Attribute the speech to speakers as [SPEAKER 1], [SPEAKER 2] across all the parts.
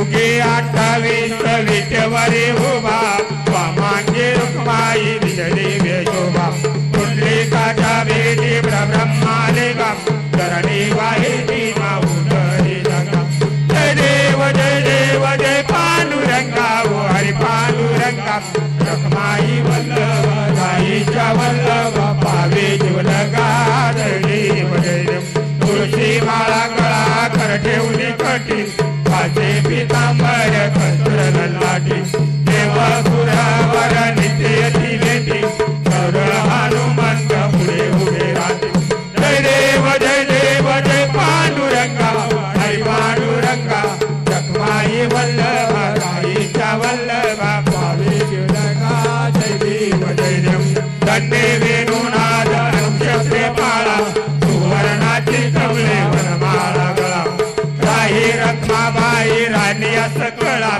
[SPEAKER 1] युगे 28 विटेवरी उभा वामांगी रुक्माई विजली वेशोभा पुंडलिकाच्या भेटी ब्रह्माले गा करणी वाहिनी माऊली जगा जय देव जय पांडुरंगा ओ हरी पांडुरंगा रखमाई वल्लभ राईच्या वल्लभ पावे जीवलगा जय देव तुळशी माळा गळा कर ठेवली कटी वाचे पितांबर कस्तुर लाटी देव गुरावर नित्य ती लेटी सरळ हनुमंत पुढे उभे राहते जय देव जय पांडुरंगा हरी पांडुरंगा रखमाई वल्लभ राईच्या वल्लभ पावे जीवलगा जय देव दंडे वेणुनाद नक्षत्रे पाळा सुवर्णाची कमले वनमाळा गळा राही रखमाबाई राणी असं कळा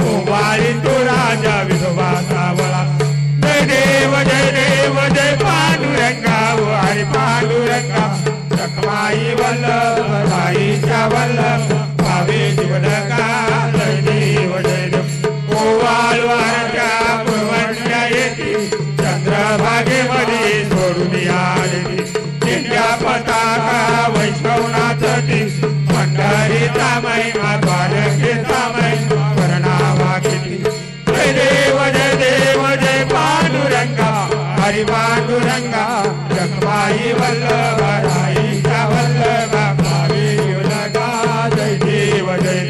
[SPEAKER 1] ओवाळी तो राजा विधवा सावळा जय देव जय पांडुरंगा ओ हरी पांडुरंगा रखमाई वल्लभ राईच्या वल्लभ पावे जीवलगा जय देव ओवाळ वारच्या पुरवण्या येती चंद्रभागेमध्ये सोडून आली दिंड्या पताका वैष्णवनाथी पंढरीचा महिमा द्वारकेचा महिमा वर्णावा किती जय देव जय पांडुरंगा हरी पांडुरंगा रखमाई वल्लभ राईच्या वल्लभ पावे जीवलगा जय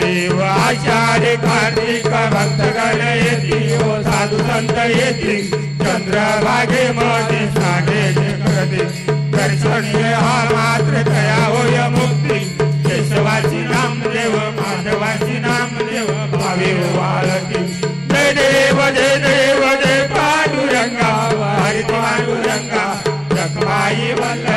[SPEAKER 1] देव आषाढी कार्तिक भक्तगण येती ओ साधू संत येती चंद्रभागेमध्ये साडे करते दर्शन हा मात्र तया होय मुक्ती केशवाची नामदेव माधवाची नामदेव भावे वाळती जय देव जय पांडुरंगा हरी पांडुरंगा रखमाई वल्लभ